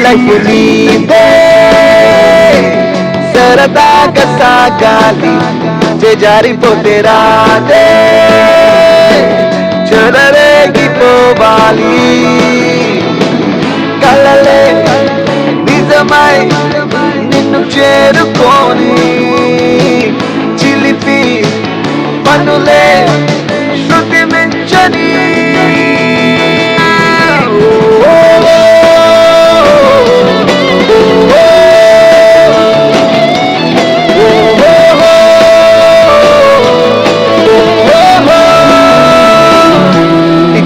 Life నీదే సరదాగా సాగాలి జారిపోతే రాదే చెలరేగిపోవాలి కలలే నిజమై నిన్ను చేరుకోని చిలిపి పనులే శృతి మించని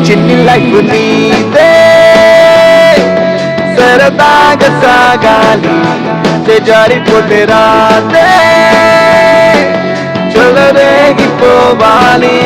చిన్ని లైఫ్ నీదే సరదాగా సాగాలి జారిపోతే రాదే చెలరేగిపోవాలి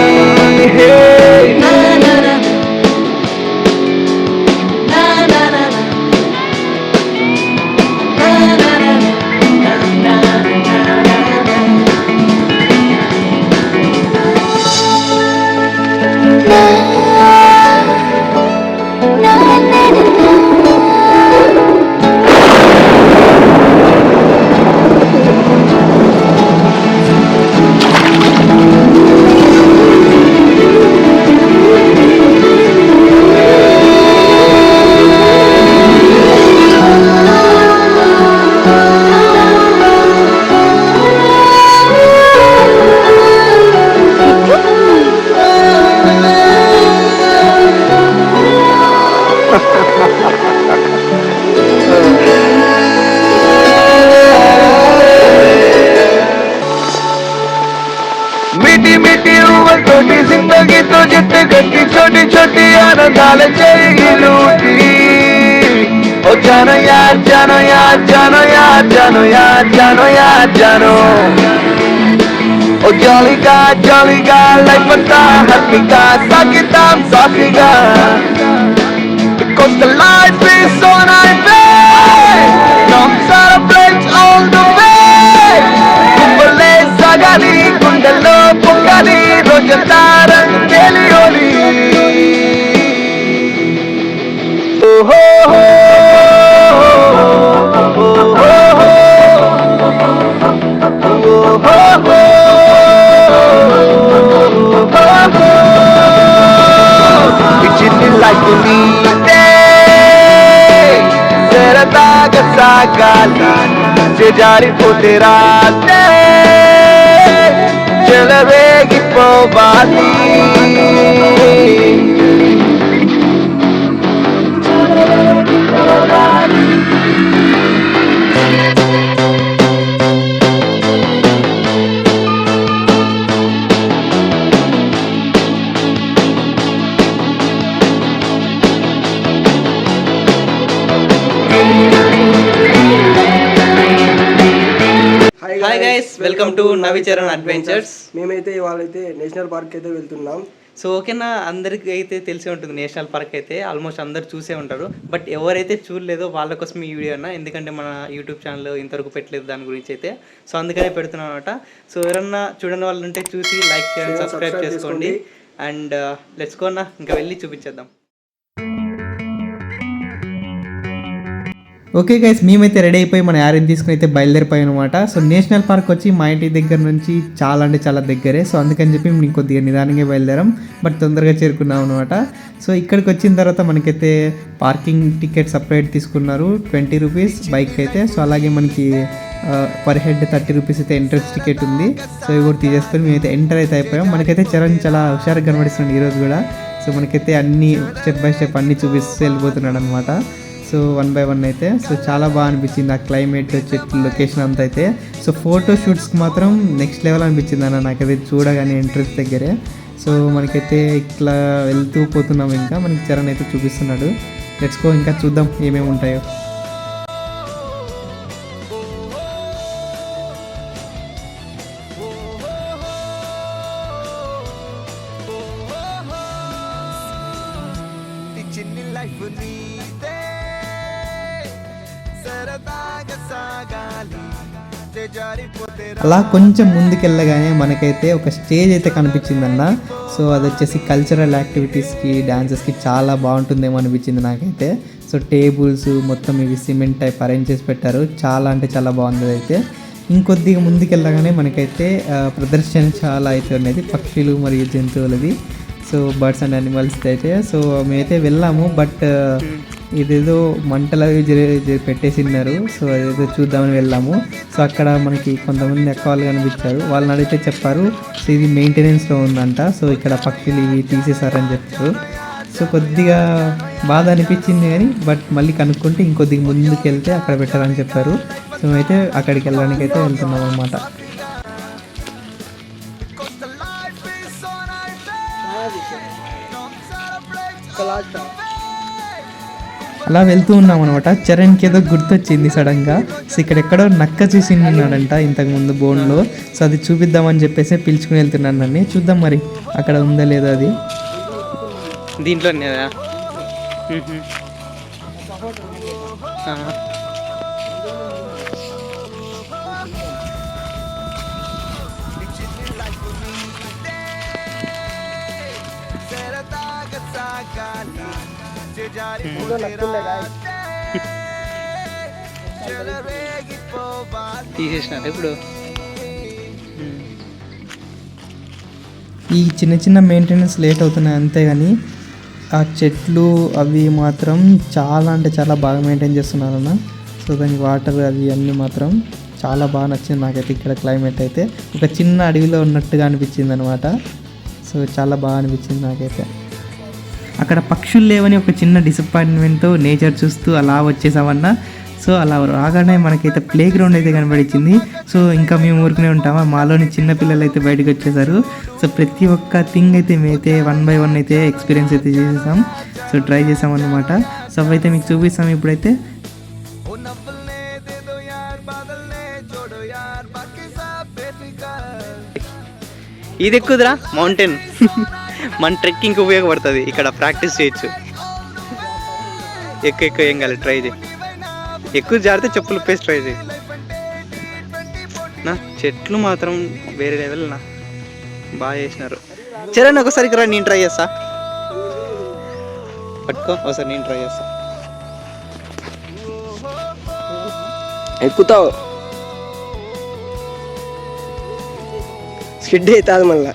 मीठी मीठी उम्र छोटी जिंदगी तो जितने घटी छोटी छोटी आनंदाल चली लूटी ओ जानो यार जानो यार जानो यार जानो यार जानो यार जानो ओ जॉलीगा लाइफ बता हकीका साकिताम साकिगा because the life is so nice come celebrate all the way kumbale sagali kundalo pokali rojantaran telioli oh ho ho life నీదే సరదాగా సాగాలి జారిపోతే రాదే చెలరేగిపోవాలి hi guys, welcome to Navicharan adventures. మేమైతే ఇవాళైతే నేషనల్ పార్క్ అయితే వెళ్తున్నాం. సో ఓకేనా, అందరికీ అయితే తెలిసే ఉంటుంది నేషనల్ పార్క్ అయితే ఆల్మోస్ట్ అందరు చూసే ఉంటారు. బట్ ఎవరైతే చూడలేదో వాళ్ళ కోసం ఈ వీడియో అన్న, ఎందుకంటే మన యూట్యూబ్ ఛానల్ ఇంతవరకు పెట్టలేదు దాని గురించి అయితే. సో అందుకనే పెడుతున్నాం అనమాట. సో ఎవరన్నా చూడని వాళ్ళు ఉంటే చూసి లైక్ చేయండి, సబ్స్క్రైబ్ చేసుకోండి. అండ్ లెట్స్ గో అన్న, ఇంకా వెళ్ళి చూపించేద్దాం. ఓకే గైస్, మేమైతే రెడీ అయిపోయి మన యారిని తీసుకుని అయితే బయలుదేరిపోయాం అనమాట. సో నేషనల్ పార్క్ వచ్చి మా ఇంటి దగ్గర నుంచి చాలా అంటే చాలా దగ్గరే. సో అందుకని చెప్పి మేము కొద్దిగా నిదానంగా బయలుదేరాం, బట్ తొందరగా చేరుకున్నాం అనమాట. సో ఇక్కడికి వచ్చిన తర్వాత మనకైతే పార్కింగ్ టికెట్ సపరేట్ తీసుకున్నారు, 20 రూపీస్ బైక్ అయితే. సో అలాగే మనకి పర్ హెడ్ 30 రూపీస్ అయితే ఎంట్రన్స్ టికెట్ ఉంది. సో ఇవి కూడా తీసేసుకొని మేమైతే ఎంటర్ అయితే అయిపోయాం. మనకైతే చరణ్ చాలా హుషారుగా కనబడిస్తున్నాడు ఈరోజు కూడా. సో మనకైతే అన్ని స్టెప్ బై స్టెప్ అన్నీ చూపిస్తూ వెళ్ళిపోతున్నాడు అనమాట. సో 1 బై 1 అయితే. సో చాలా బాగా అనిపించింది ఆ క్లైమేట్, చెట్లు, లొకేషన్ అంతా అయితే. సో ఫోటో షూట్స్కి మాత్రం నెక్స్ట్ లెవెల్ అనిపించింది అన్న నాకైతే చూడగానే ఎంట్రన్స్ దగ్గరే. సో మనకైతే ఇట్లా వెళ్తూ పోతున్నాం, ఇంకా మనకి చరణ్ అయితే చూపిస్తున్నాడు. లెట్స్ గో, ఇంకా చూద్దాం ఏమేమి ఉంటాయో. అలా కొంచెం ముందుకెళ్ళగానే మనకైతే ఒక స్టేజ్ అయితే కనిపించిందన్న. సో అది వచ్చేసి కల్చరల్ యాక్టివిటీస్కి డాన్సెస్కి చాలా బాగుంటుందేమో అనిపించింది నాకైతే. సో టేబుల్స్ మొత్తం ఇవి సిమెంట్ టైప్ అరేంజ్ చేసి పెట్టారు, చాలా అంటే చాలా బాగుంది అయితే. ఇంకొద్దిగా ముందుకెళ్ళగానే మనకైతే ప్రదర్శనశాల అయితే ఉన్నది పక్షులు మరియు జంతువులది. సో బర్డ్స్ అండ్ యానిమల్స్ అయితే. సో మేమైతే వెళ్ళాము, బట్ ఇదేదో మంటలు అవి పెట్టేసి ఉన్నారు. సో అదేదో చూద్దామని వెళ్ళాము. సో అక్కడ మనకి కొంతమంది అక్క వాళ్ళు కనిపించారు. వాళ్ళని అడిగితే చెప్పారు సో ఇది మెయింటెనెన్స్లో ఉందంట. సో ఇక్కడ పక్షులు ఇవి తీసేశారని చెప్పారు. సో కొద్దిగా బాధ అనిపించింది కానీ, బట్ మళ్ళీ కనుక్కుంటే ఇంకొద్దిగా ముందుకు వెళ్తే అక్కడ పెట్టారని చెప్పారు. సో మేమైతే అక్కడికి వెళ్ళడానికి అయితే వెళ్తున్నాం అన్నమాట. అలా వెళ్తూ ఉన్నాం అనమాట. చరణ్కి ఏదో గుర్తొచ్చింది సడన్గా. సో ఇక్కడెక్కడో నక్క చూసి ఉన్నాడంట ఇంతకుముందు బోన్లో. సో అది చూపిద్దామని చెప్పేసి పిలుచుకుని వెళ్తున్నాను నన్ను. చూద్దాం మరి అక్కడ ఉందా లేదా అది. దీంట్లో తీసేసినారు ఇప్పుడు. ఈ చిన్న చిన్న మెయింటెనెన్స్ లేట్ అవుతున్నాయి అంతే, కానీ ఆ చెట్లు అవి మాత్రం చాలా అంటే చాలా బాగా మెయింటైన్ చేస్తున్నారన్న. సో దాని వాటర్ అవి అన్నీ మాత్రం చాలా బాగా నచ్చింది నాకైతే. ఇక్కడ క్లైమేట్ అయితే ఒక చిన్న అడవిలో ఉన్నట్టుగా అనిపించింది అనమాట. సో చాలా బాగా అనిపించింది నాకైతే. అక్కడ పక్షులు లేవని ఒక చిన్న డిసప్పాయింట్మెంట్తో నేచర్ చూస్తూ అలా వచ్చేసామన్నా. సో అలా రాగానే మనకైతే ప్లే గ్రౌండ్ అయితే కనబడించింది. సో ఇంకా మేము ఊరుకునే ఉంటామా, మాలోని చిన్న పిల్లలు అయితే బయటకు వచ్చేసారు. సో ప్రతి ఒక్క థింగ్ అయితే మేమైతే 1 by 1 అయితే ఎక్స్పీరియన్స్ అయితే చేసేసాం. సో ట్రై చేసామన్నమాట. సో అవైతే మీకు చూపిస్తాం ఇప్పుడైతే. ఇది ఎక్కువరా మౌంటైన్ మన ట్రెక్కింగ్కి ఉపయోగపడుతుంది. ఇక్కడ ప్రాక్టీస్ చేయొచ్చు. ఎక్కువ ఏం కాదు, ట్రై చేయి. ఎక్కువ జారితే చెప్పులు పేసి ట్రై చేయి నా. చెట్లు మాత్రం వేరే లెవెల్ నా, బాగా చేసినారు. చరణ్ ఒకసారి రా, నేను ట్రై చేస్తా. పట్టుకో ఒకసారి, నేను ట్రై చేస్తా. ఎక్కుతావు స్కిడ్ అవుతుంది మళ్ళా.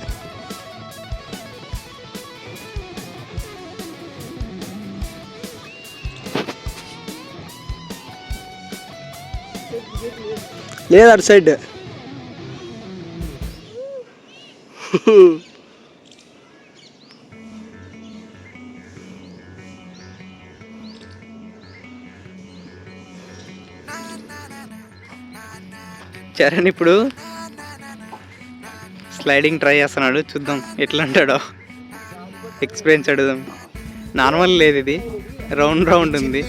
లేదు అటు సైడ్. చరణ్ ఇప్పుడు స్లైడింగ్ ట్రై చేస్తున్నాడు, చూద్దాం ఎట్లా అంటాడో. ఎక్స్పీరియన్స్ అడుగుదాం. నార్మల్ లేదు, ఇది రౌండ్ రౌండ్ ఉంది.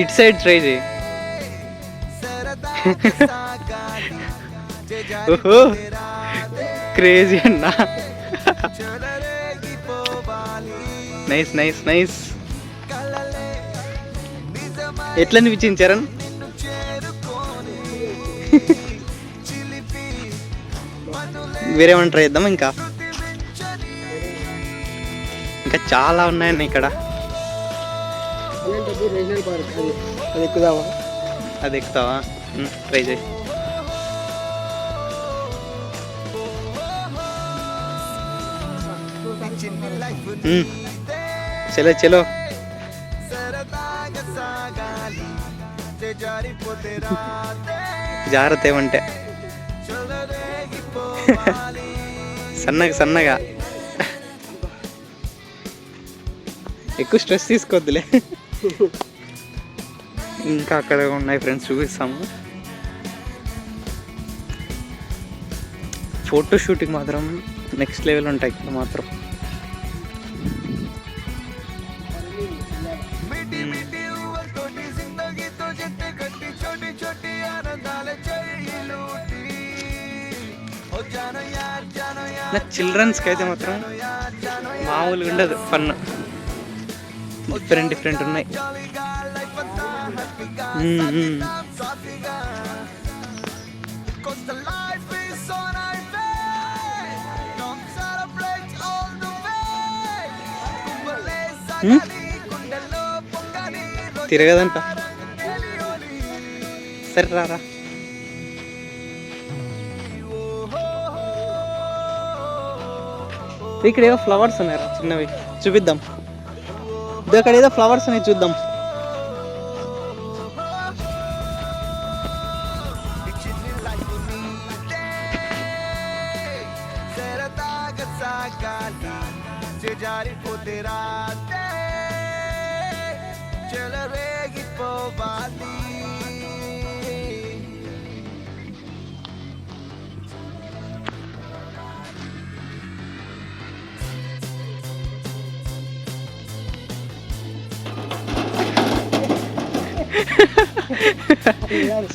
ఇటు సైడ్ ట్రై చేయి. ఓహో క్రేజీ అన్నా. Nice nice nice. ఎట్లా అనిపించింది చరణ్? వేరేమన్నా ట్రై చేద్దాం. ఇంకా చాలా ఉన్నాయన్న ఇక్కడ. అది ఎక్కుదామా? అది ఎక్కుతావా? ట్రై చేయి. చలో చలో. జాగ్రత్త ఏమంటే సన్నగా సన్నగా. ఎక్కువ స్ట్రెస్ తీసుకోవద్దులే. ఇంకా అక్కడ ఉన్నాయి ఫ్రెండ్స్, చూపిస్తాము. ఫోటో షూటింగ్ మాత్రం నెక్స్ట్ లెవెల్ ఉంటాయి ఇక్కడ మాత్రం. చిల్డ్రన్స్కి అయితే మాత్రం మామూలుగా ఉండదు ఫన్. డిఫరెంట్ ఉన్నాయి. తిరగదంట. సరే రారా. ఇక్కడ ఏదో ఫ్లవర్స్ ఉన్నాయరా చిన్నవి, చూపిద్దాం. అక్కడ ఏదో ఫ్లవర్స్ ఉన్నాయి, చూద్దాం.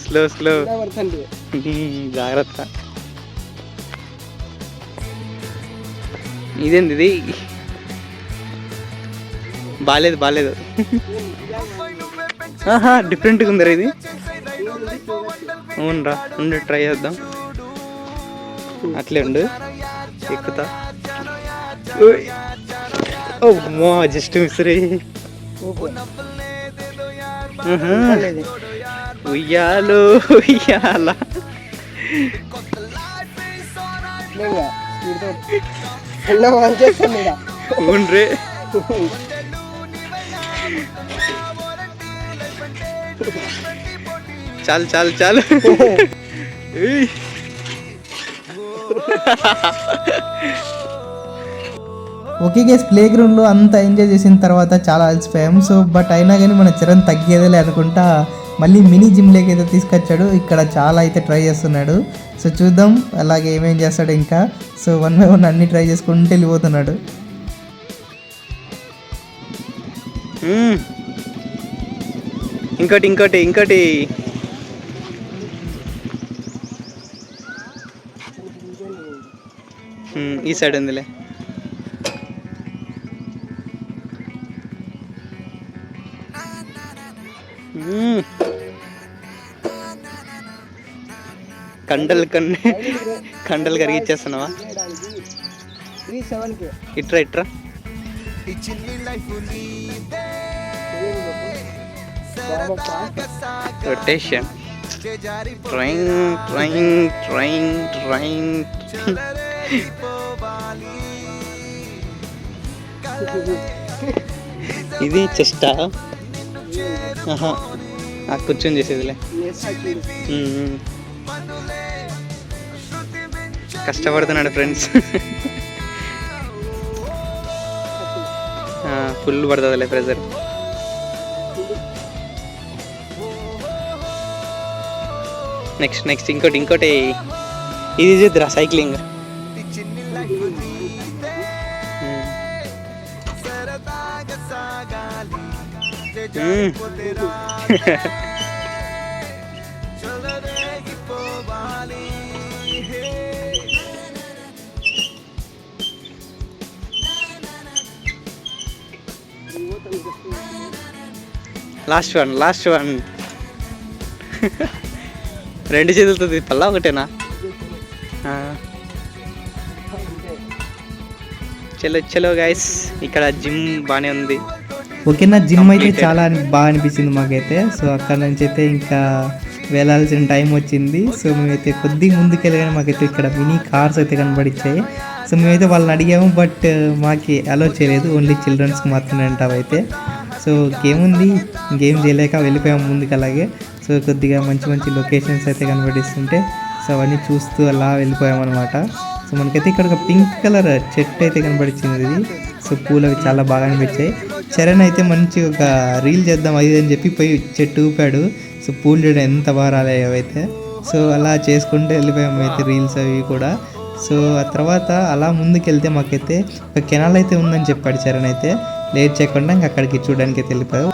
స్లో స్లో, జాగ్రత్త. ఇదేంది ఇది? బాలేదు. ఆహా, డిఫరెంట్గా ఉందరా ఇది. అవునరా, ఉండు ట్రై చేద్దాం. అట్లే ఉండు, ఎక్కుతా. ఓ జస్ట్ మిస్ రే. ఉయ్యాలో ఉయ్యాల. అవునరే, చాలు. ఓకే గైస్, ప్లే గ్రౌండ్లో అంతా ఎంజాయ్ చేసిన తర్వాత చాలా అలసిపోయాం. సో బట్ అయినా కానీ మన చరణ్ తగ్గేదేలే అనుకుంటా మళ్ళీ మినీ జిమ్లోకి అయితే తీసుకొచ్చాడు. ఇక్కడ చాలా అయితే ట్రై చేస్తున్నాడు. సో చూద్దాం అలాగే ఏమేం చేస్తాడు ఇంకా. సో 1 by 1 అన్నీ ట్రై చేసుకుంటూ వెళ్ళిపోతున్నాడు. ఇంకోటి. ఈ సైడ్ ఉందిలే. కండలు కరిగిచ్చేస్తున్నావా? ఇట్రా. రొటేషన్. ట్రైన్. ఇది చెస్టా? ఆహా, కూర్చొని చేసేదిలే. కష్టపడుతున్నాడు ఫ్రెండ్స్. ఫుల్ పడుతుందిలే ప్రెజర్. నెక్స్ట్ ఇంకోటి. ఇది చూద్దురా, సైక్లింగ్. Last one. 2 చేతులతో తిప్పల్లా, ఒకటేనా? చలో గైస్, ఇక్కడ జిమ్ బాగానే ఉంది. ఓకేనా, జిమ్ అయితే చాలా బాగా అనిపించింది మాకైతే. సో అక్కడ నుంచి అయితే ఇంకా వెళ్ళాల్సిన టైం వచ్చింది. సో మేమైతే కొద్దిగా ముందుకెళ్ళగానే మాకైతే ఇక్కడ మినీ కార్స్ అయితే కనబడిచ్చాయి. సో మేమైతే వాళ్ళని అడిగాము, బట్ మాకు అలో చేయలేదు, ఓన్లీ చిల్డ్రన్స్కి మాత్రమే అంటావైతే. సో గేమ్ చేయలేక వెళ్ళిపోయాము ముందుకు అలాగే. సో కొద్దిగా మంచి లొకేషన్స్ అయితే కనబడిస్తుంటే సో అవన్నీ చూస్తూ అలా వెళ్ళిపోయాం అనమాట. సో మనకైతే ఇక్కడ ఒక పింక్ కలర్ చెట్టు అయితే కనబడిచ్చింది. ఇది సో పూలు అవి చాలా బాగా అనిపించాయి. చరణ్ అయితే మంచి ఒక రీల్ చేద్దాం అది అని చెప్పి పోయి చెట్టు ఊపాడు. సో పూలు చూడ ఎంత బాగా రాలేదు అవైతే. సో అలా చేసుకుంటూ వెళ్ళిపోయాము అయితే రీల్స్ అవి కూడా. సో ఆ తర్వాత అలా ముందుకెళ్తే మాకైతే ఒక కెనాల్ అయితే ఉందని చెప్పాడు చరణ్ అయితే. లేట్ చేయకుండా ఇంకా అక్కడికి చూడడానికి అయితే వెళ్ళిపోయావు.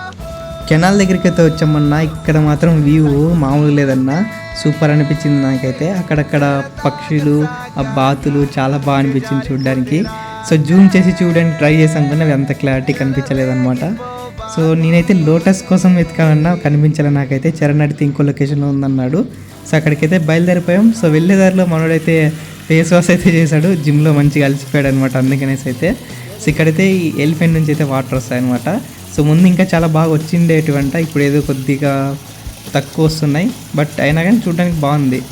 కెనాల్ దగ్గరికి అయితే వచ్చామన్నా, ఇక్కడ మాత్రం వ్యూ మామూలు లేదన్నా, సూపర్ అనిపించింది నాకైతే. అక్కడక్కడ పక్షులు, ఆ బాతులు చాలా బాగా అనిపించింది చూడడానికి. సో జూమ్ చేసి చూడడానికి ట్రై చేసాం కానీ అవి అంత క్లారిటీ కనిపించలేదన్నమాట. సో నేనైతే లోటస్ కోసం వెతకానన్నా, కనిపించాలి నాకైతే. చరణ్ అడిగితే ఇంకో లొకేషన్లో ఉందన్నాడు. సో అక్కడికైతే బయలుదేరిపోయాం. సో వెళ్ళే దారిలో మనోడైతే ఫేస్ వాష్ అయితే చేశాడు, జిమ్లో మంచిగా అలసిపోయాడు అనమాట. అందుకనేసి అయితే సో ఇక్కడైతే ఈ ఎలిఫెంట్ నుంచి అయితే వాటర్ వస్తాయన్నమాట. సో ముందు ఇంకా చాలా బాగా వచ్చిండేటివంట, ఇప్పుడు ఏదో కొద్దిగా తక్కువ వస్తున్నాయి, బట్ అయినా కానీ చూడడానికి బాగుంది.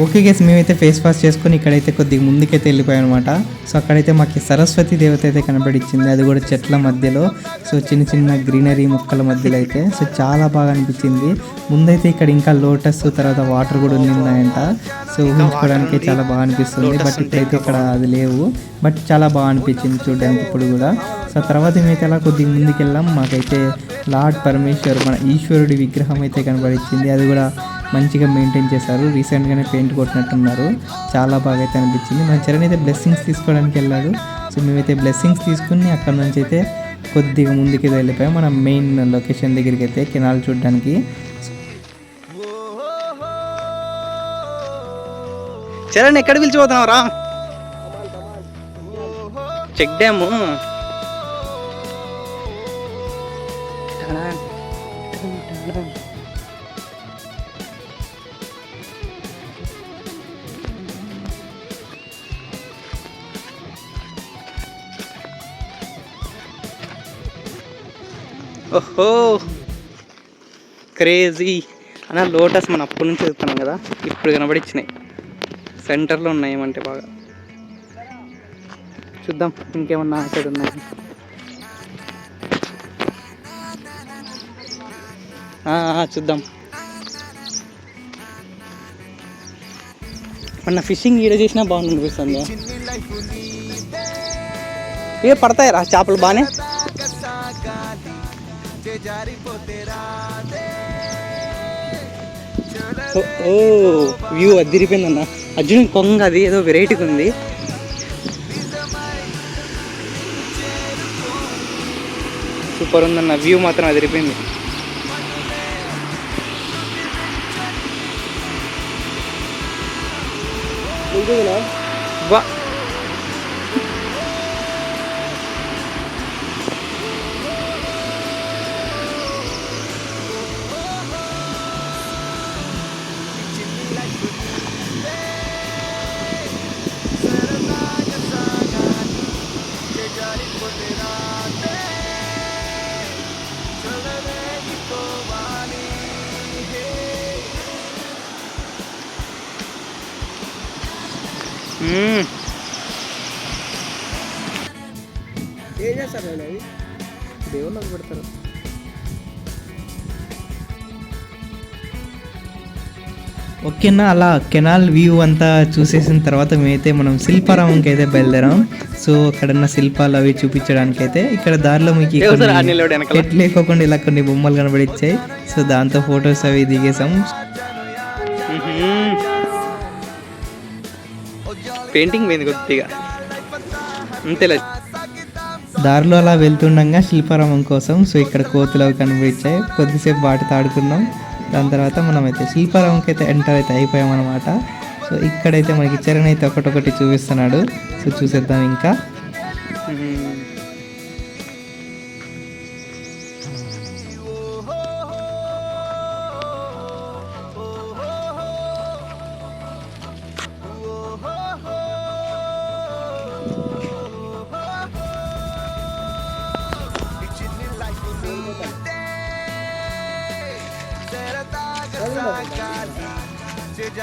ఓకే గైస్, మేమైతే ఫేస్ వాష్ చేసుకొని ఇక్కడైతే కొద్దిగా ముందుకైతే వెళ్ళిపోయాం అనమాట. సో అక్కడైతే మాకు సరస్వతి దేవత అయితే కనబడిచ్చింది, అది కూడా చెట్ల మధ్యలో. సో చిన్న చిన్న గ్రీనరీ మొక్కల మధ్యలో అయితే సో చాలా బాగా అనిపించింది. ముందైతే ఇక్కడ ఇంకా లోటస్ తర్వాత వాటర్ కూడా ఉన్నాయంట. సో ఊహించుకోవడానికి చాలా బాగా అనిపిస్తుంది, బట్ ఇప్పుడైతే ఇక్కడ అది లేవు, బట్ చాలా బాగా అనిపించింది చూడడానికి ఇప్పుడు కూడా. సో తర్వాత మేమైతే అలా కొద్దిగా ముందుకు వెళ్ళాం, మాకైతే లార్డ్ పరమేశ్వర్ మన ఈశ్వరుడి విగ్రహం అయితే కనబడిచ్చింది. అది కూడా మంచిగా మెయింటైన్ చేశారు, రీసెంట్గానే పెయింట్ కొట్టినట్టున్నారు, చాలా బాగా అయితే అనిపించింది. మన చరణ్ అయితే బ్లెస్సింగ్స్ తీసుకోవడానికి వెళ్ళాడు. సో మేమైతే బ్లెస్సింగ్స్ తీసుకుని అక్కడ నుంచి అయితే కొద్దిగా ముందుకి వెళ్ళిపోయాం మన మెయిన్ లొకేషన్ దగ్గరికి అయితే, కెనాల్ చూడడానికి. చరణ్ ఎక్కడ పిలిచిపోతున్నావు రా? Check dam. ఓహో క్రేజీ అన్న, లోటస్ మనం అప్పటి నుంచి చదువుతున్నాం కదా, ఇప్పుడు కనబడిచ్చినాయి, సెంటర్లో ఉన్నాయి ఏమంటే బాగా. చూద్దాం ఇంకేమన్నా అక్కడ ఉన్నాయి. చూద్దాం. మొన్న ఫిషింగ్ ఈడ చేసినా బాగుంది అనిపిస్తుంది. ఏ పడతాయి రా చేపలు బాగానే. ఓ వ్యూ అదిరిపోయిందన్న. అర్జున్ కొంగ అది ఏదో వెరైటీగా ఉంది. సూపర్ ఉందన్న, వ్యూ మాత్రం అదిరిపోయింది. వా ఏం చేస్తారు అవి? దేవుళ్ళకి పెడతారు. ఓకేనా, అలా కెనాల్ వ్యూ అంతా చూసేసిన తర్వాత మేమైతే మనం శిల్పారామంకి అయితే బయలుదేరాం. సో అక్కడన్న శిల్పాలు అవి చూపించడానికి అయితే ఇక్కడ దారిలో మీకు ఎట్ లేకోకుండా ఇలా కొన్ని బొమ్మలు కనబడిచ్చాయి. సో దాంతో ఫొటోస్ అవి దిగేసాం. పెయింటింగ్ పోయింది కొద్దిగా అంతేలే. దారిలో అలా వెళ్తుండగా శిల్పారామం కోసం సో ఇక్కడ కోతులు అవి కనిపించాయి, కొద్దిసేపు వాటితో ఆడుకున్నాం. దాని తర్వాత మనమైతే శిల్పారామంకి అయితే ఎంటర్ అయితే అయిపోయాం అనమాట. సో ఇక్కడైతే మనకి చరణ్ అయితే ఒకటొకటి చూపిస్తున్నాడు. సో చూసేద్దాం ఇంకా.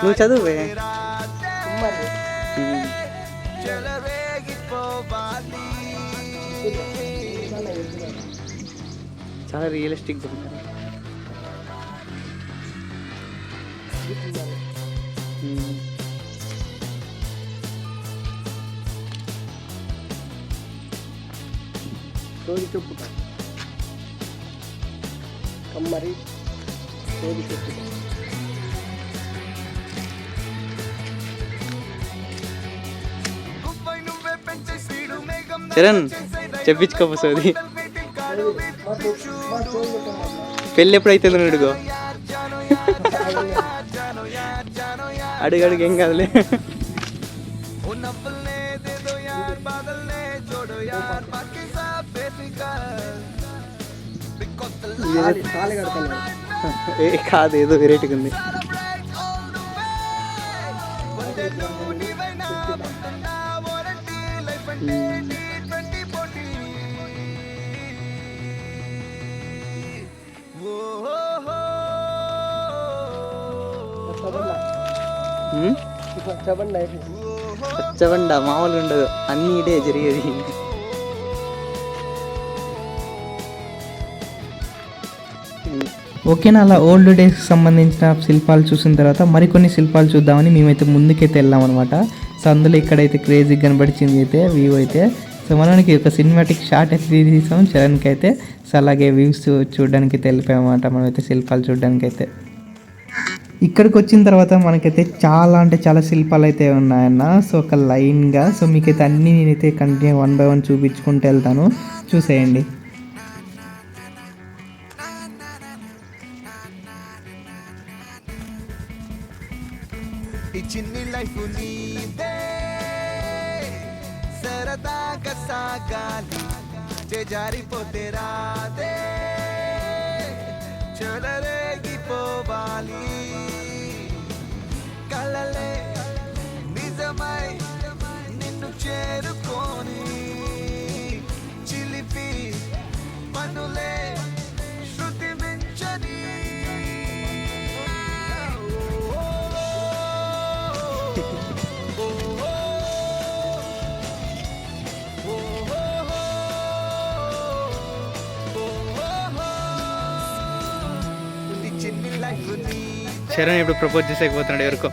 నువ్వు చదువే. చాలా రియలిస్టిక్ ఉంది. సోది చెప్పుట కమ్మరి సోది చెప్పుట. చరణ్ చెప్పించుకోపోతుంది. పెళ్ళి ఎప్పుడైతుంది అడుగో, అడుగు ఏం కాదులే. ఏ కాదు, ఏదో వెరైటీగా ఉంది. చెప్పండి పచ్చబండ మామూలుగా ఉండదు, అన్నీ ఇదే జరిగేది. ఓకేనా, అలా ఓల్డ్ డేస్కి సంబంధించిన శిల్పాలు చూసిన తర్వాత మరికొన్ని శిల్పాలు చూద్దామని మేమైతే ముందుకైతే వెళ్ళామన్నమాట. సో అందులో ఇక్కడైతే క్రేజీగా కనబడిచింది అయితే వ్యూ అయితే. సో మనకి ఒక సినిమాటిక్ షాట్ అయితే తీసాం చరణ్కి అయితే. సో అలాగే వ్యూస్ చూడడానికి అయితే వెళ్ళిపోయామన్నమాట మనమైతే శిల్పాలు చూడడానికి అయితే. ఇక్కడికి వచ్చిన తర్వాత మనకైతే చాలా అంటే చాలా శిల్పాలు అయితే ఉన్నాయన్న. సో ఒక లైన్గా. సో మీకైతే అన్నీ నేనైతే కంటిన్యూ 1 by 1 చూపించుకుంటూ వెళ్తాను, చూసేయండి. ఈ చిన్ని లైఫ్ నీదే సరదాగా సాగాలి, జారిపోతే రాదే చెలరేగిపోవాలి, కలలే నిజమై నిన్ను చేరుకొని చిలిపి పనులే శృతి మించని చరణ్ ఇప్పుడు ప్రపోజ్ చేసేకపోతున్నాడు ఎవరికో.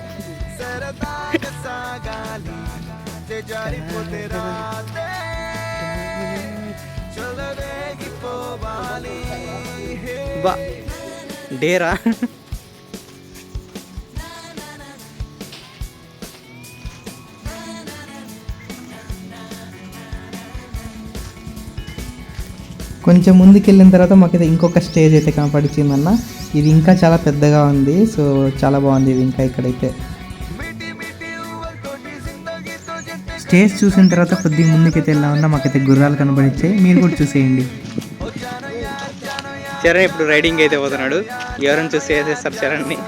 బా డేరా. కొంచెం ముందుకు వెళ్ళిన తర్వాత మాకైతే ఇంకొక స్టేజ్ అయితే కనపడిచిందన్న. ఇది ఇంకా చాలా పెద్దగా ఉంది. సో చాలా బాగుంది ఇది ఇంకా ఇక్కడైతే. స్టేజ్ చూసిన తర్వాత కొద్దిగా ముందుకైతే వెళ్ళామన్నా మాకైతే గుర్రాలు కనబడిచ్చాయి, మీరు కూడా చూసేయండి. చరణ్ ఇప్పుడు రైడింగ్ అయితే పోతున్నాడు, ఎవరైనా చూసి వేసేస్తారు చరణ్ని.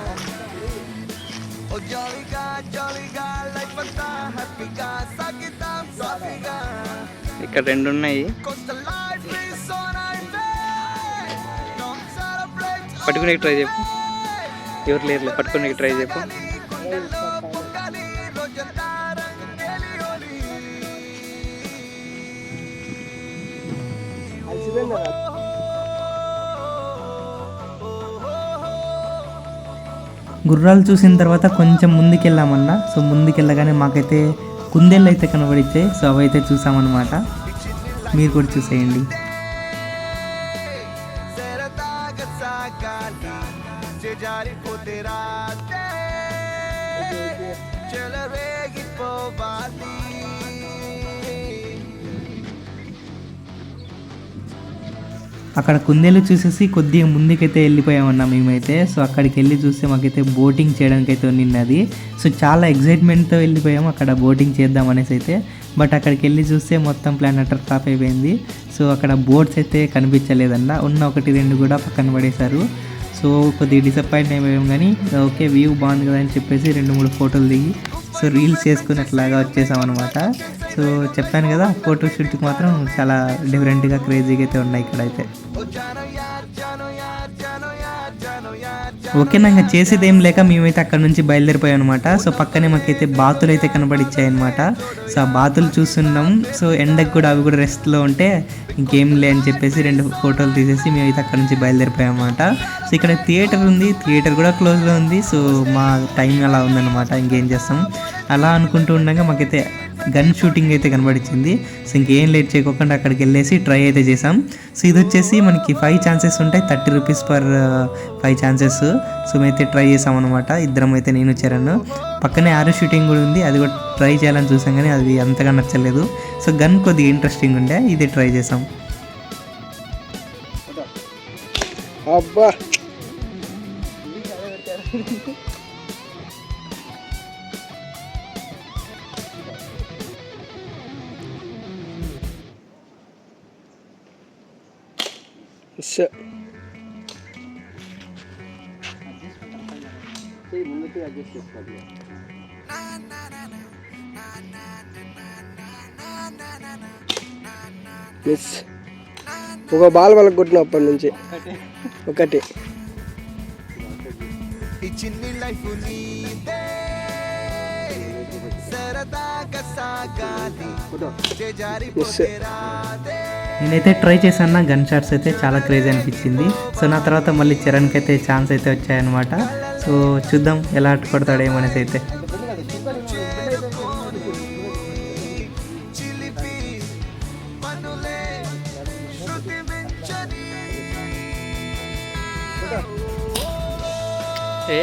ఇక్కడ 2 ఉన్నాయి, పట్టుకునే ట్రై చెప్పు. ఎవరు లేరు, పట్టుకునే ట్రై చెప్పు. గుర్రాలు చూసిన తర్వాత కొంచెం ముందుకెళ్ళామన్నా. సో ముందుకెళ్ళగానే మాకైతే కుందేళ్ళు అయితే కనబడిచ్చాయి. సో అవైతే చూసామన్నమాట, మీరు కూడా చూసేయండి. అక్కడ కుందేలు చూసేసి కొద్దిగా ముందుకైతే వెళ్ళిపోయామన్నా మేమైతే. సో అక్కడికి వెళ్ళి చూస్తే మాకైతే బోటింగ్ చేయడానికి అయితే ఉన్నది. సో చాలా ఎగ్జైట్మెంట్తో వెళ్ళిపోయాము అక్కడ బోటింగ్ చేద్దాం అనేసి అయితే. బట్ అక్కడికి వెళ్ళి చూస్తే మొత్తం ప్లాన్ అటర్ ఫ్లాప్ అయిపోయింది. సో అక్కడ బోట్స్ అయితే కనిపించలేదన్న, ఉన్న 1-2 కూడా పక్కన పడేశారు. సో కొద్దిగా డిసప్పాయింట్ అయిపోయాం, కానీ ఓకే వ్యూ బాగుంది కదా అని చెప్పేసి 2-3 ఫోటోలు దిగి సో రీల్స్ చేసుకుని అట్లాగా వచ్చేసాం అనమాట. సో చెప్పాను కదా, ఫోటో షూట్కి మాత్రం చాలా డిఫరెంట్గా క్రేజీగా అయితే ఉన్నాయి ఇక్కడైతే. ఓకేనా, ఇంకా చేసేది ఏం లేక మేమైతే అక్కడ నుంచి బయలుదేరిపోయాం అనమాట. సో పక్కనే మాకైతే బాతులు అయితే కనబడిచ్చాయి అనమాట. సో ఆ బాతులు చూస్తున్నాం. సో ఎండకు కూడా అవి కూడా రెస్ట్లో ఉంటే ఇంకేం లే అని చెప్పేసి 2 ఫోటోలు తీసేసి మేమైతే అక్కడ నుంచి బయలుదేరిపోయాం అనమాట. సో ఇక్కడ థియేటర్ ఉంది, థియేటర్ కూడా క్లోజ్లో ఉంది. సో మా టైం అలా ఉందన్నమాట, ఇంకేం చేస్తాం. అలా అనుకుంటూ ఉండగా మాకైతే గన్ షూటింగ్ అయితే కనబడిచ్చింది. సో ఇంకేం లేట్ చేయకుండా అక్కడికి వెళ్ళేసి ట్రై అయితే చేసాం. సో ఇది వచ్చేసి మనకి 5 ఛాన్సెస్ ఉంటాయి, 30 రూపీస్ పర్ 5 ఛాన్సెస్. సో మేమైతే ట్రై చేసాం అనమాట, ఇద్దరం అయితే, నేను చరణ్. పక్కనే ఆరో షూటింగ్ కూడా ఉంది, అది కూడా ట్రై చేయాలని చూసాం, కానీ అది అంతగా నచ్చలేదు. సో గన్ కొద్దిగా ఇంట్రెస్టింగ్ ఉండే, ఇది ట్రై చేసాం. అబ్బా ముందుకి అడ్జస్ట్ చేసుకోవాలి. మిస్ ఒక బాల్ వాళ్ళకి కొట్టినప్పటి నుంచి ఒకటి ఈ చిన్ని లైఫ్ నీదే సరదాగా సాగాలి జారిపోతే రాదే. నేనైతే ట్రై చేశాను, గన్ షాట్స్ అయితే చాలా క్రేజీ అనిపించింది. సో నా తర్వాత మళ్ళీ చరణ్కి అయితే ఛాన్స్ అయితే వచ్చాయన్నమాట. సో చూద్దాం ఎలా కొడతాడేమనేసి అయితే. ఏ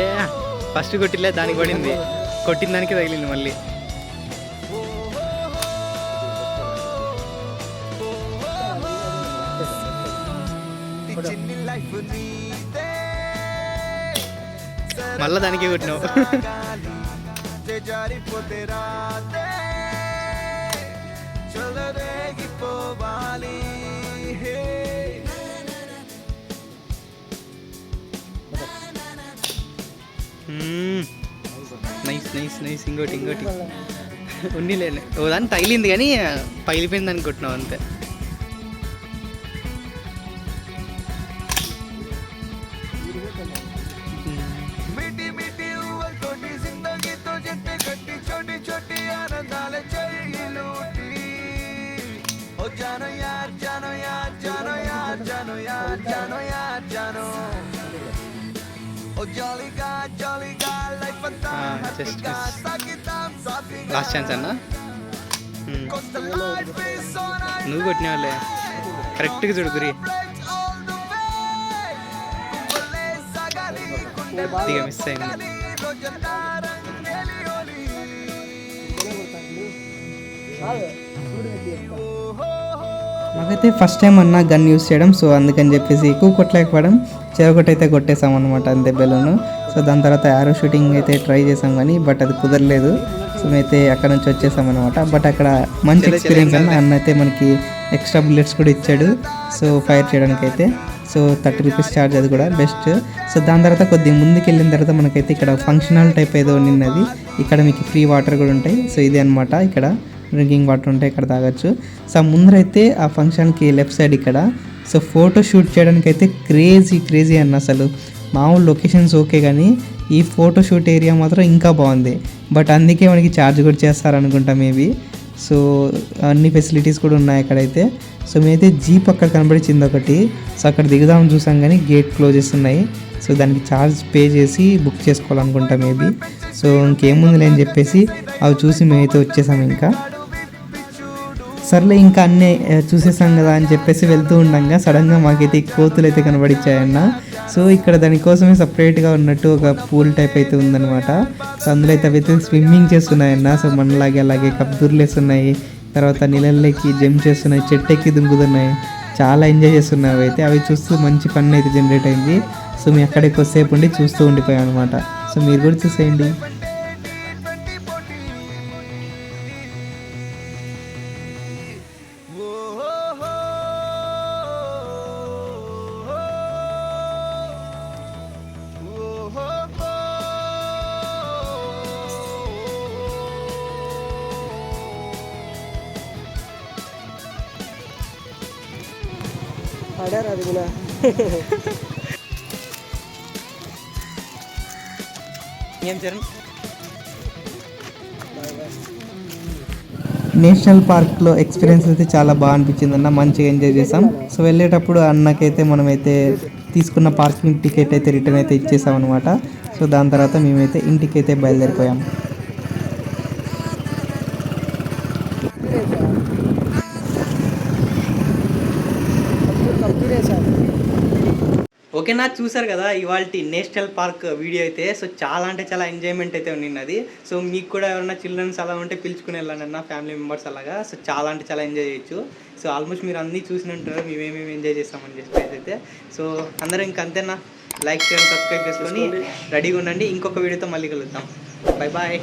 ఫస్ట్ కొట్టిలే దానికి పడింది, కొట్టిన దానికి తగిలింది మళ్ళీ. మళ్ళా దానికి కొట్టినావు. జారిపోతే రాదే చలరేగిపోవాలి. Nice nice nice. ఇంకోటి ఇంకోటి ఉన్నిలే, ఓ దాన్ని తగిలింది కానీ పగిలిపోయింది దానికి కొట్టినావు అంతే. మీటి మీటి ఊహలతోటి జిందగీతో జట్టు కట్టి చోటి చోటి ఆనందాల చెయ్యిలూటి. ఓ జానో యార్ జానో యార్ జానో యార్ జానో యార్ జానో యార్ జానో. ఓ జాలీగా జాలీగా లైఫ్ అంతా just హ్యాపీగా miss. సాగిద్దాం సాఫీగా. లాస్ట్ ఛాన్స్ అన్న. Cause the life is so nice. నువ్వు కొట్టినావులే, కరెక్ట్గా చూడు గురి. కొద్దిగా మిస్ అయింది. మాకైతే ఫస్ట్ టైం అన్న గన్ యూస్ చేయడం, సో అందుకని చెప్పేసి ఎక్కువ కొట్టలేకపోవడం, చెరొకటి అయితే కొట్టేసాం అనమాట అంతే బెలూను. సో దాని తర్వాత యారో షూటింగ్ అయితే ట్రై చేసాం కానీ బట్ అది కుదరలేదు. సో మేమైతే అక్కడ నుంచి వచ్చేసాం అనమాట. బట్ అక్కడ మంచి ఎక్స్పీరియన్స్ అన్న అయితే మనకి ఎక్స్ట్రా బుల్లెట్స్ కూడా ఇచ్చాడు సో ఫైర్ చేయడానికి అయితే. సో 30 రూపీస్ ఛార్జ్, అది కూడా బెస్ట్. సో దాని తర్వాత కొద్దిగా ముందుకు వెళ్ళిన తర్వాత మనకైతే ఇక్కడ ఫంక్షన్ హాల్ టైప్ ఏదో ఉన్నది. ఇక్కడ మీకు ఫ్రీ వాటర్ కూడా ఉంటాయి. సో ఇదే అనమాట, ఇక్కడ డ్రింకింగ్ వాటర్ ఉంటాయి, ఇక్కడ తాగొచ్చు. సో ముందరైతే ఆ ఫంక్షన్కి లెఫ్ట్ సైడ్ ఇక్కడ సో ఫోటో షూట్ చేయడానికి అయితే క్రేజీ అన్న. అసలు మామూలు లొకేషన్స్ ఓకే కానీ ఈ ఫోటో షూట్ ఏరియా మాత్రం ఇంకా బాగుంది. బట్ అందుకే మనకి ఛార్జ్ కూడా చేస్తారనుకుంటా మేబీ. సో అన్ని ఫెసిలిటీస్ కూడా ఉన్నాయి అక్కడైతే. సో మేమైతే జీప్ అక్కడ కనబడిచింది ఒకటి, సో అక్కడ దిగుదామని చూసాం కానీ గేట్ క్లోజ్ చేస్తున్నాయి. సో దానికి ఛార్జ్ పే చేసి బుక్ చేసుకోవాలనుకుంటా మేబీ. సో ఇంకేముంది అని చెప్పేసి అవి చూసి మేమైతే వచ్చేసాం. ఇంకా సర్లే ఇంకా అన్నీ చూసేసాం కదా అని చెప్పేసి వెళ్తూ ఉండగా సడన్గా మాకైతే కోతులు అయితే కనబడిచ్చాయన్న. సో ఇక్కడ దానికోసమే సపరేట్గా ఉన్నట్టు ఒక పూల్ టైప్ అయితే ఉందన్నమాట. సో అందులో అయితే అవి అయితే స్విమ్మింగ్ చేస్తున్నాయన్న. సో మనలాగే అలాగే కప్దూర్లు వేస్తున్నాయి, తర్వాత నీళ్ళకి జంప్ చేస్తున్నాయి, చెట్టెక్కి దుంకుతున్నాయి, చాలా ఎంజాయ్ చేస్తున్నాయి అవి అయితే. అవి చూస్తూ మంచి ఫన్ అయితే జనరేట్ అయింది. సో మేము అక్కడ ఎక్కువసేపు ఉండి చూస్తూ ఉండిపోయాం అనమాట. సో మీరు కూడా చూసేయండి. ఆడారు అది కూడా. ఏం చరణ్? నేషనల్ పార్క్లో ఎక్స్పీరియన్స్ అయితే చాలా బాగా అనిపించింది అన్న, మంచిగా ఎంజాయ్ చేసాం. సో వెళ్ళేటప్పుడు అన్నకైతే మనమైతే తీసుకున్న పార్కింగ్ టికెట్ అయితే రిటర్న్ అయితే ఇచ్చేసాం అనమాట. సో దాని తర్వాత మేమైతే ఇంటికి అయితే బయలుదేరిపోయాం. ఓకేనా, చూసారు కదా ఇవాళ నేషనల్ పార్క్ వీడియో అయితే. సో చాలా అంటే చాలా ఎంజాయ్మెంట్ అయితే ఉన్నది. సో మీకు కూడా ఎవరైనా చిల్డ్రన్స్ అలా ఉంటే పిలుచుకుని వెళ్ళండి అన్న, ఫ్యామిలీ మెంబర్స్ అలాగా. సో చాలా అంటే చాలా ఎంజాయ్ చేయొచ్చు. సో ఆల్మోస్ట్ మీరు అన్నీ చూసినట్టు మేమేమేమి ఎంజాయ్ చేస్తామని చెప్పేసి అయితే. సో అందరూ ఇంక అంతేనా, లైక్ చేయండి, సబ్స్క్రైబ్ చేసుకొని రెడీగా ఉండండి. ఇంకొక వీడియోతో మళ్ళీ కలుద్దాం. Bye bye.